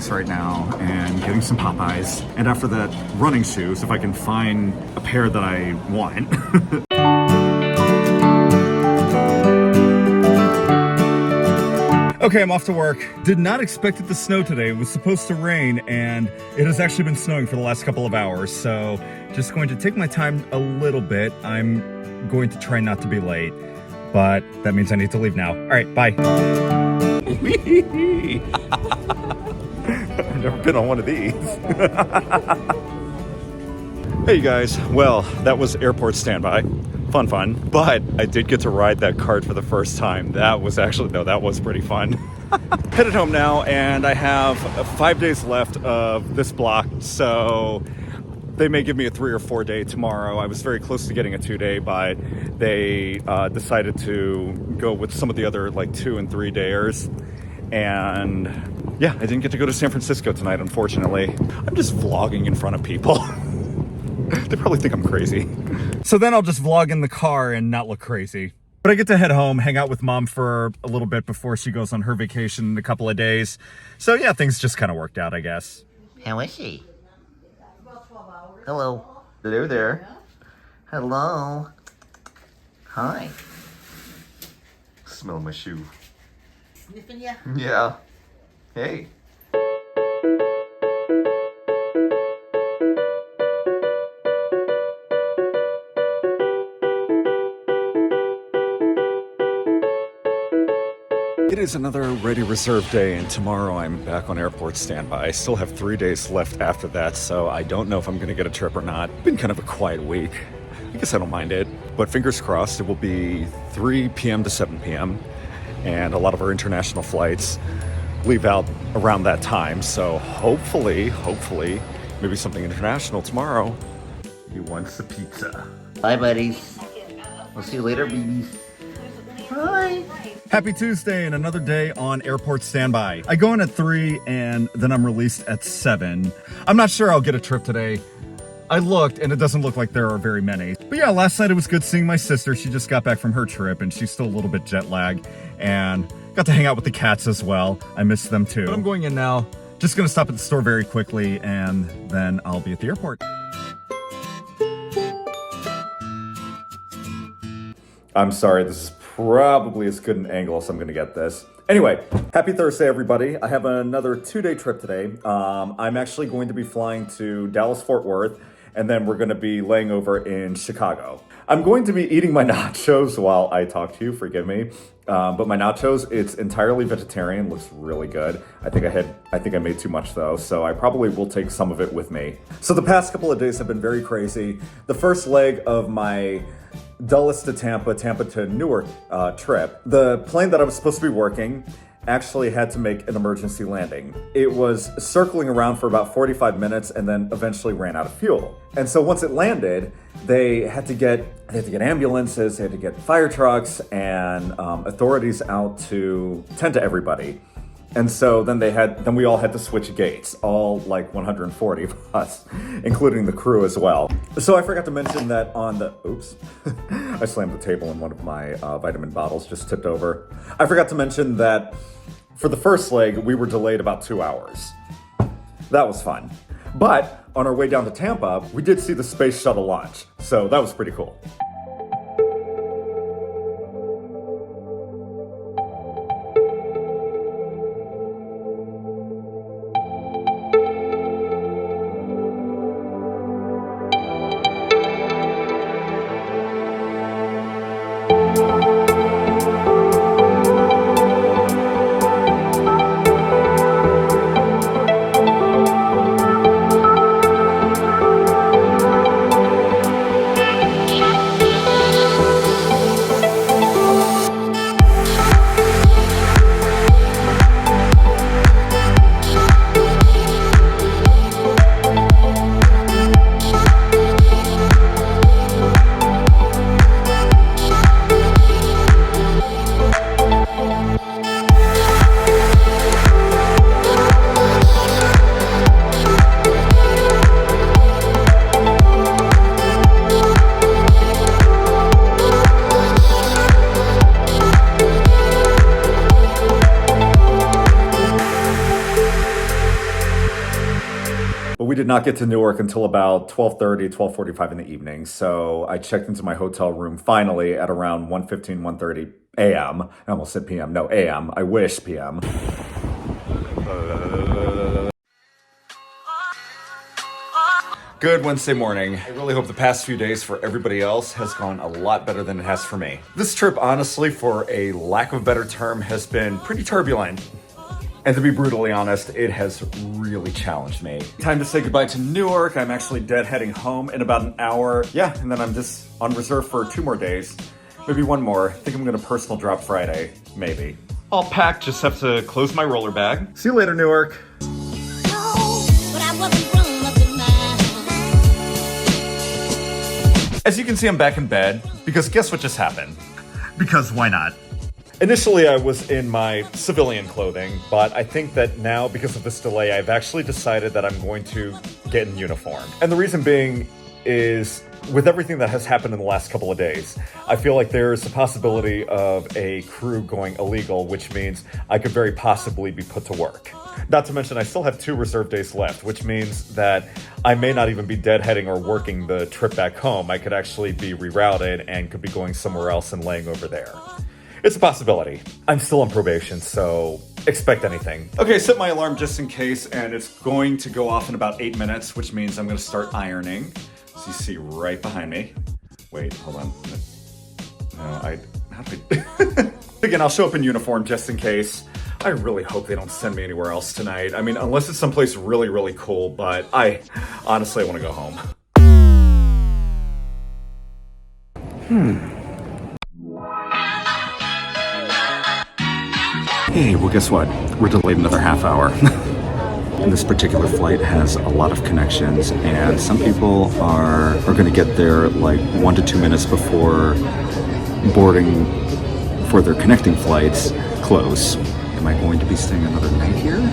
Starbucks right now and getting some Popeyes. And after that, running shoes, if I can find a pair that I want. Okay, I'm off to work. Did not expect it to snow today. It was supposed to rain, and it has actually been snowing for the last couple of hours. So just going to take my time a little bit. I'm going to try not to be late, but that means I need to leave now. All right, bye. I've never been on one of these. Hey, you guys. Well, that was airport standby. Fun, but I did get to ride that cart for the first time. That was pretty fun. Headed home now, and I have 5 days left of this block, so they may give me a 3 or 4 day tomorrow. I was very close to getting a 2 day, but they decided to go with some of the other like 2 and 3 dayers. And yeah, I didn't get to go to San Francisco tonight, unfortunately. I'm just vlogging in front of people. They probably think I'm crazy. So then I'll just vlog in the car and not look crazy. But I get to head home, hang out with Mom for a little bit before she goes on her vacation in a couple of days. So yeah, things just kind of worked out, I guess. How is she? Hello. Hello there. Hello. Hi. Smell my shoe. Sniffing ya? Yeah. Hey. It is another Ready Reserve day, and tomorrow I'm back on airport standby. I still have 3 days left after that, so I don't know if I'm going to get a trip or not. Been kind of a quiet week. I guess I don't mind it, but fingers crossed. It will be 3 p.m. to 7 p.m., and a lot of our international flights leave out around that time, so hopefully, maybe something international tomorrow. He wants the pizza. Bye, buddies. We'll see you later, babies. Bye. Happy Tuesday and another day on airport standby. I go in at 3 and then I'm released at 7. I'm not sure I'll get a trip today. I looked and it doesn't look like there are very many. But yeah, last night it was good seeing my sister. She just got back from her trip and she's still a little bit jet lagged, and got to hang out with the cats as well. I miss them too. But I'm going in now. Just gonna stop at the store very quickly and then I'll be at the airport. I'm sorry, this is probably as good an angle as I'm gonna get this. Anyway, happy Thursday, everybody. I have another 2-day trip today. I'm actually going to be flying to Dallas-Fort Worth, and then we're gonna be laying over in Chicago. I'm going to be eating my nachos while I talk to you, forgive me. But my nachos, it's entirely vegetarian, looks really good. I think I made too much though, so I probably will take some of it with me. So the past couple of days have been very crazy. The first leg of my Dulles to Tampa to Newark trip, the plane that I was supposed to be working actually had to make an emergency landing. It was circling around for about 45 minutes and then eventually ran out of fuel. And so once it landed, they had to get ambulances, they had to get fire trucks and authorities out to tend to everybody. And so then we all had to switch gates, all like 140 of us, including the crew as well. So I forgot to mention that oops, I slammed the table and one of my vitamin bottles just tipped over. I forgot to mention that for the first leg, we were delayed about 2 hours. That was fun. But on our way down to Tampa, we did see the space shuttle launch. So that was pretty cool. did not get to Newark until about 12:30, 12:45 in the evening. So I checked into my hotel room finally at around 1:15, 1:30 a.m. I almost said p.m. No, a.m. I wish p.m. Good Wednesday morning. I really hope the past few days for everybody else has gone a lot better than it has for me. This trip, honestly, for a lack of a better term, has been pretty turbulent. And to be brutally honest, it has really challenged me. Time to say goodbye to Newark. I'm actually heading home in about an hour. Yeah, and then I'm just on reserve for 2 more days. Maybe 1 more. I think I'm gonna personal drop Friday, maybe. All packed, just have to close my roller bag. See you later, Newark. As you can see, I'm back in bed, because guess what just happened? Because why not? Initially, I was in my civilian clothing, but I think that now, because of this delay, I've actually decided that I'm going to get in uniform. And the reason being is, with everything that has happened in the last couple of days, I feel like there's a possibility of a crew going illegal, which means I could very possibly be put to work. Not to mention, I still have 2 reserve days left, which means that I may not even be deadheading or working the trip back home. I could actually be rerouted and could be going somewhere else and laying over there. It's a possibility. I'm still on probation, so expect anything. Okay, set my alarm just in case, and it's going to go off in about 8 minutes, which means I'm gonna start ironing. So you see right behind me. Wait, hold on. No, how do I... Again, I'll show up in uniform just in case. I really hope they don't send me anywhere else tonight. I mean, unless it's someplace really, really cool, but honestly, I want to go home. Hey, well, guess what? We're delayed another half hour. And this particular flight has a lot of connections, and some people are going to get there like 1 to 2 minutes before boarding for their connecting flights close. Am I going to be staying another night here?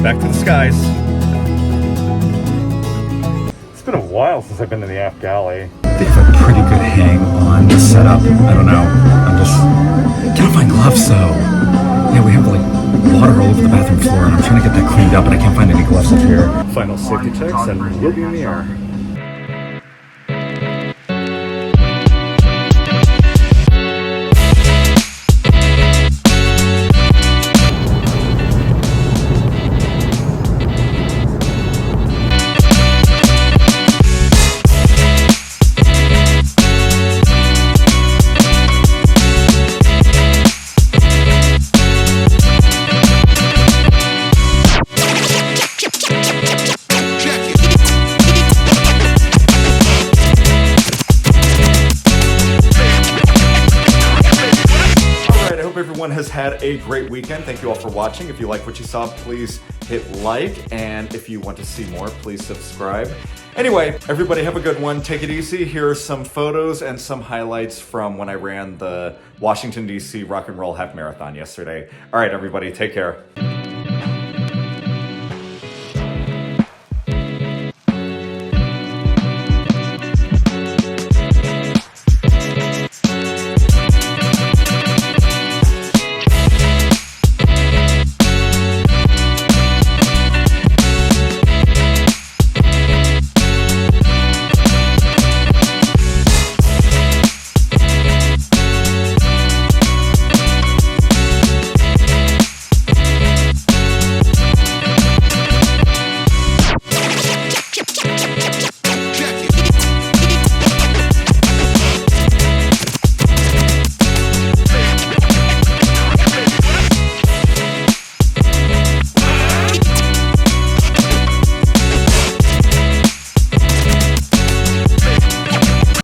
Back to the skies. It's been a while since I've been in the aft galley. They have a pretty good hang on the setup. I don't know. I'm just can't find gloves though. Yeah, we have like water all over the bathroom floor, and I'm trying to get that cleaned up, but I can't find any gloves up here. Final safety checks, and we'll be in the air. everyone has had a great weekend. Thank you all for watching. If you like what you saw, please hit like. And if you want to see more, please subscribe. Anyway, everybody have a good one. Take it easy. Here are some photos and some highlights from when I ran the Washington, D.C. Rock and Roll Half Marathon yesterday. All right, everybody, take care.